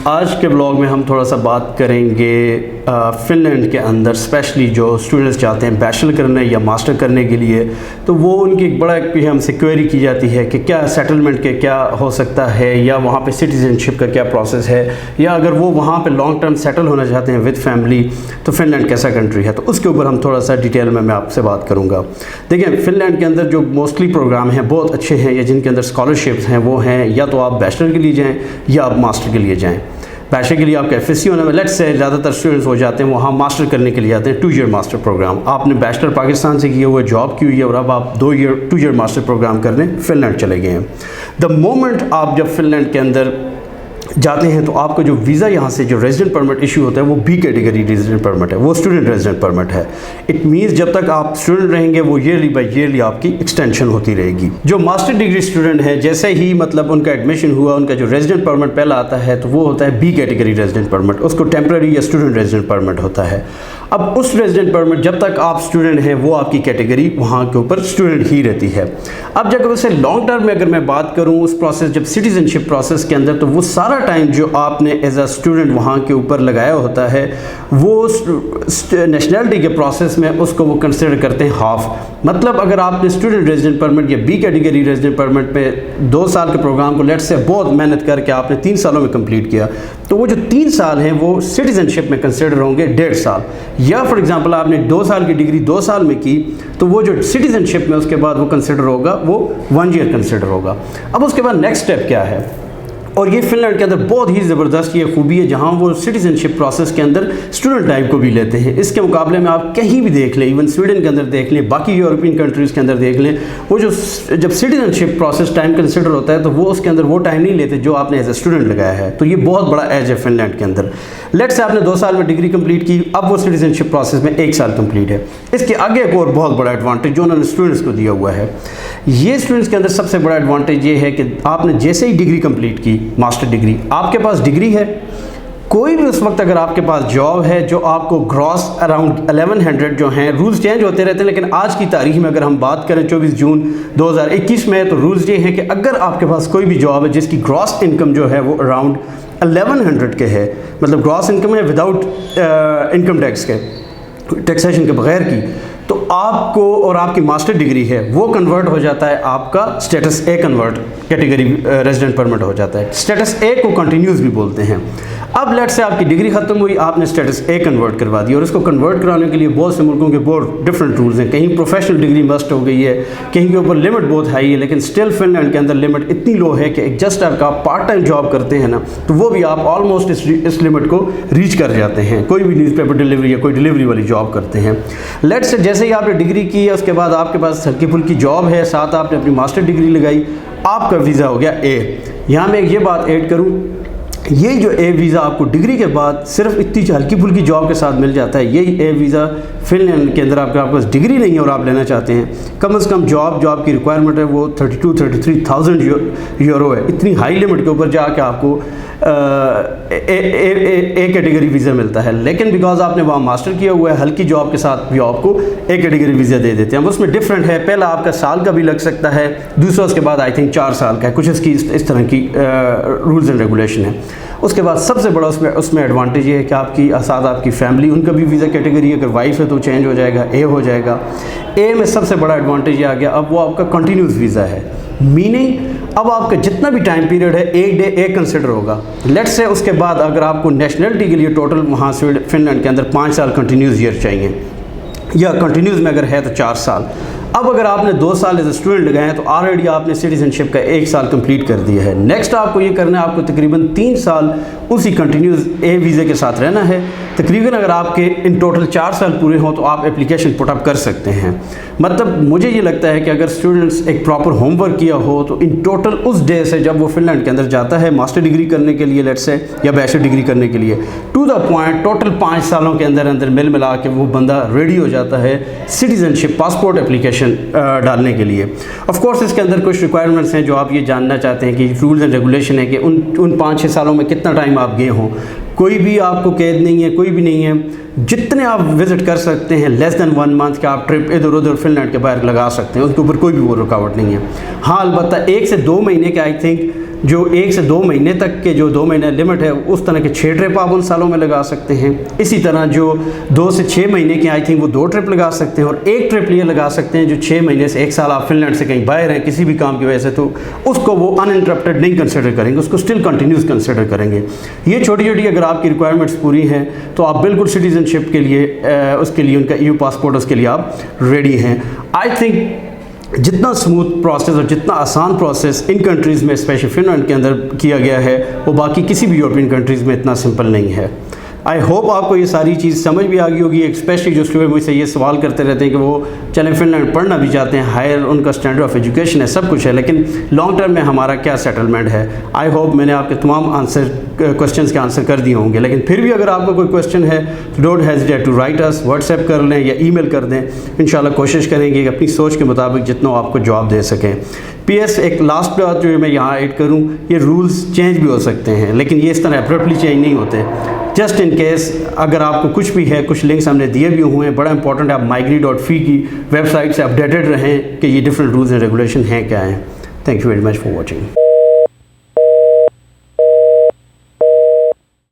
आज के ब्लॉग में हम थोड़ा सा बात करेंगे फ़िनलैंड के अंदर स्पेशली जो स्टूडेंट्स चाहते हैं बैचलर करने या मास्टर करने के लिए, तो वो उनकी एक बड़ा हमसे क्वेरी की जाती है कि क्या सेटलमेंट के क्या हो सकता है, या वहाँ पे सिटीज़नशिप का क्या प्रोसेस है, या अगर वो वहाँ पे लॉन्ग टर्म सेटल होना चाहते हैं विद फैमिली तो फ़िनलैंड कैसा कंट्री है। तो उसके ऊपर हम थोड़ा सा डिटेल में मैं आपसे बात करूँगा। देखिए, फ़िनलैंड के अंदर जो मोस्टली प्रोग्राम हैं बहुत अच्छे हैं, या जिनके अंदर स्कॉलरशिप्स हैं वो हैं या तो आप बैचलर के लिए जाएँ या आप मास्टर के लिए जाएँ। बैचलर के लिए आपका FSC होने में लेट्स से ज़्यादातर स्टूडेंट्स हो जाते हैं वहाँ मास्टर करने के लिए आते हैं 2 ईयर मास्टर प्रोग्राम। आपने बैचलर पाकिस्तान से किया हुआ, जॉब की हुई है और अब आप 2 ईयर मास्टर प्रोग्राम करने फ़िनलैंड चले गए हैं। द मोमेंट आप जब फ़िनलैंड के अंदर जाते हैं तो आपको जो वीज़ा यहाँ से जो रेजिडेंट परमिट इशू होता है वो B कैटेगरी रेजिडेंट परमिट है, वो स्टूडेंट रेजिडेंट परमिट है। इट मीन्स जब तक आप स्टूडेंट रहेंगे वो ईयरली बाय ईयरली आपकी एक्सटेंशन होती रहेगी। जो मास्टर डिग्री स्टूडेंट है जैसे ही मतलब उनका एडमिशन हुआ, उनका जो रेजिडेंट परमिट पहला आता है तो वो होता है B कैटेगरी रेजिडेंट परमिट, उसको टेम्प्रेरी या स्टूडेंट रेजिडेंट परमिट होता है। अब उस रेजिडेंट परमिट जब तक आप स्टूडेंट हैं वो आपकी कैटेगरी वहाँ के ऊपर स्टूडेंट ही रहती है। अब जब उसे लॉन्ग टर्म में अगर मैं बात करूँ उस प्रोसेस जब सिटीजनशिप प्रोसेस के अंदर, तो वो सारा टाइम जो आपने एज अ स्टूडेंट वहाँ के ऊपर लगाया होता है वो नेशनलिटी के प्रोसेस में उसको वो कंसिडर करते हैं हाफ। मतलब अगर आपने स्टूडेंट रेजिडेंट परमिट या B कैटेगरी रेजिडेंट परमिट में 2 साल के प्रोग्राम को लेट्स से बहुत मेहनत करके आपने 3 सालों में कंप्लीट किया, तो वो जो 3 साल हैं वो सिटीजनशिप में कंसिडर होंगे 1.5 साल। या फॉर एग्जांपल आपने 2 साल की डिग्री 2 साल में की तो वो जो सिटीजनशिप में उसके बाद वो कंसिडर होगा वो 1 ईयर कंसिडर होगा। अब उसके बाद नेक्स्ट स्टेप क्या है, और ये फ़िनलैंड के अंदर बहुत ही ज़बरदस्त ये खूबी है जहाँ वो सिटीजनशिप प्रोसेस के अंदर स्टूडेंट टाइप को भी लेते हैं। इसके मुकाबले में आप कहीं भी देख लें, इवन स्वीडन के अंदर देख लें, बाकी यूरोपियन कंट्रीज़ के अंदर देख लें, वो जो जब सिटीजनशिप प्रोसेस टाइम कंसिडर होता है तो वो उसके अंदर वो टाइम नहीं लेते जो आपने एज ए स्टूडेंट लगाया है। तो ये बहुत बड़ा एज है फ़िनलैंड के अंदर। लेट्स से आपने 2 साल में डिग्री कंप्लीट की, अब वो सिटीजनशिप प्रोसेस में 1 साल कंप्लीट है। इसके आगे एक और बहुत बड़ा एडवांटेज जो उन्होंने स्टूडेंट्स को दिया हुआ है, ये स्टूडेंट्स के अंदर सबसे बड़ा एडवांटेज ये है कि आपने जैसे ही डिग्री कंप्लीट की, मास्टर डिग्री, आपके पास डिग्री है, कोई भी उस वक्त अगर आपके पास जॉब है जो आपको ग्रॉस अराउंड 1100 जो हैं, रूल्स चेंज होते रहते हैं लेकिन आज की तारीख में अगर हम बात करें 24 जून 2021 में, तो रूल्स ये हैं कि अगर आपके पास कोई भी जॉब है जिसकी ग्रॉस इनकम जो है वो अराउंड 1100 के है, मतलब ग्रॉस इनकम है विदाउट इनकम टैक्स के, टैक्सेशन के बगैर की, तो आपको और आपकी मास्टर डिग्री है वो कन्वर्ट हो जाता है, आपका status A convert category resident permit हो जाता है। स्टेटस A को कंटिन्यूस भी बोलते हैं। अब लेट से आपकी डिग्री ख़त्म हुई, आपने स्टेटस A कन्वर्ट करवा दी, और इसको कन्वर्ट कराने के लिए बहुत से मुल्कों के बहुत डिफरेंट रूल्स हैं। कहीं प्रोफेशनल डिग्री मस्ट हो गई है, कहीं के ऊपर लिमिट बहुत हाई है, लेकिन स्टिल फिनलैंड के अंदर लिमिट इतनी लो है कि जस्ट आपका पार्ट टाइम जॉब करते हैं ना तो वो भी आप ऑलमोस्ट इस लिमिट को रीच कर जाते हैं। कोई भी न्यूज़पेपर डिलीवरी या कोई डिलीवरी वाली जॉब करते हैं, लेट से जैसे ही आपने डिग्री की है उसके बाद आपके पास हल्की फुल्की जॉब है, साथ आपने अपनी मास्टर डिग्री लगाई, आपका वीज़ा हो गया A। यहाँ मैं ये बात ऐड करूँ, ये जो A वीज़ा आपको डिग्री के बाद सिर्फ इतनी हल्की फुल्की जॉब के साथ मिल जाता है। यही A वीज़ा फिनलैंड के अंदर आपके पास डिग्री नहीं है और आप लेना चाहते हैं, कम से कम जॉब की रिक्वायरमेंट है वो 32-33,000 यूरो है। इतनी हाई लिमिट के ऊपर जाके आपको A कैटेगरी वीज़ा मिलता है, लेकिन बिकॉज आपने वहाँ मास्टर किया हुआ है हल्की जॉब के साथ भी आपको A कैटेगरी वीज़ा दे देते हैं। अब उसमें डिफरेंट है, पहला आपका साल का भी लग सकता है, दूसरा उसके बाद आई थिंक 4 साल का है, कुछ इसकी इस तरह की रूल्स एंड रेगुलेशन है। उसके बाद सबसे बड़ा उसमें एडवांटेज ये है कि आपकी साथ आपकी फैमिली, उनका भी वीज़ा कैटेगरी अगर वाइफ है तो चेंज हो जाएगा, A हो जाएगा। A में सबसे बड़ा एडवांटेज ये आ गया, अब वो आपका कंटिन्यूस वीज़ा है, मीनिंग अब आपका जितना भी टाइम पीरियड है 1 डे A कंसिडर होगा। लेट्स से उसके बाद अगर आपको नेशनलिटी के लिए टोटल वहाँ से फिनलैंड के अंदर 5 साल कंटिन्यूस ईयर चाहिए, या कंटिन्यूस में अगर है तो 4 साल। अब अगर आपने 2 साल एज ए स्टूडेंट लगाए हैं तो ऑलरेडी आपने सिटीजनशिप का 1 साल कंप्लीट कर दिया है। नेक्स्ट आपको ये करना है, आपको तकरीबन 3 साल उसी कंटिन्यूस A वीज़े के साथ रहना है। तकरीबन अगर आपके इन टोटल 4 साल पूरे हों तो आप एप्लीकेशन पुटअप कर सकते हैं। मतलब मुझे ये लगता है कि अगर स्टूडेंट्स एक प्रॉपर होमवर्क किया हो तो इन टोटल उस डे से जब वो फिनलैंड के अंदर जाता है मास्टर डिग्री करने के लिए लेट्स से, या बैचलर डिग्री करने के लिए, टू द पॉइंट टोटल 5 सालों के अंदर मिल मिला के वो बंदा रेडी हो जाता है सिटीजनशिप पासपोर्ट एप्लीकेशन डालने के लिए। ऑफ कोर्स इसके अंदर कुछ रिक्वायरमेंट्स हैं जो आप ये जानना चाहते हैं कि रूल्स एंड रेगुलेशन है कि उन 5-6 सालों में कितना टाइम आप गए हों। कोई भी आपको कैद नहीं है, कोई भी नहीं है, जितने आप विज़िट कर सकते हैं लेस दैन 1 मंथ का आप ट्रिप इधर उधर फिनलैंड के बाहर लगा सकते हैं, उसके ऊपर कोई भी वो रुकावट नहीं है। हाँ, अलबत्ता 1 से 2 महीने के आई थिंक जो 1 से 2 महीने तक के जो 2 महीने लिमिट है उस तरह के 6 ट्रिप आप उन सालों में लगा सकते हैं। इसी तरह जो 2 से 6 महीने के आई थिंक वो 2 ट्रिप लगा सकते हैं, और 1 ट्रिप लिए लगा सकते हैं जो 6 महीने से 1 साल आप फिनलैंड से कहीं बाहर हैं किसी भी काम की वजह से, तो उसको वो अनइंटरप्टेड नहीं कंसिडर करेंगे, उसको स्टिल कंटिन्यूस कंसिडर करेंगे। ये छोटी छोटी अगर आपकी रिक्वायरमेंट्स पूरी हैं तो आप बिल्कुल सिटीजनशिप के लिए उसके लिए उनका EU पासपोर्ट उसके लिए आप रेडी हैं। आई थिंक जितना स्मूथ प्रोसेस और जितना आसान प्रोसेस इन कंट्रीज़ में स्पेशली फिनलैंड के अंदर किया गया है वो बाकी किसी भी यूरोपियन कंट्रीज़ में इतना सिंपल नहीं है। आई होप आपको ये सारी चीज़ समझ भी आ गई होगी, स्पेशली जो स्टूडेंट मुझसे ये सवाल करते रहते हैं कि वो चलें फिनलैंड पढ़ना भी चाहते हैं, हायर उनका स्टैंडर्ड ऑफ एजुकेशन है, सब कुछ है, लेकिन लॉन्ग टर्म में हमारा क्या सेटलमेंट है। आई होप मैंने आपके तमाम क्वेश्चंस के आंसर कर दिए होंगे, लेकिन फिर भी अगर आपको कोई क्वेश्चन है तो don't hesitate to write us, WhatsApp कर लें या ईमेल कर दें। इंशाल्लाह कोशिश करेंगे कि अपनी सोच के मुताबिक जितना आपको जवाब दे सकें। PS एक लास्ट बात जो मैं यहाँ ऐड करूँ, ये रूल्स चेंज भी हो सकते हैं, लेकिन ये इस तरह एब्रप्टली चेंज नहीं होते। जस्ट इन केस अगर आपको कुछ भी है, कुछ लिंक्स हमने दिए भी हुए हैं, बड़ा इंपॉर्टेंट है आप migree.fi की वेबसाइट से अपडेटेड रहें कि ये डिफरेंट रूल्स एंड रेगुलेशन हैं क्या हैं। Thank you very much for watching.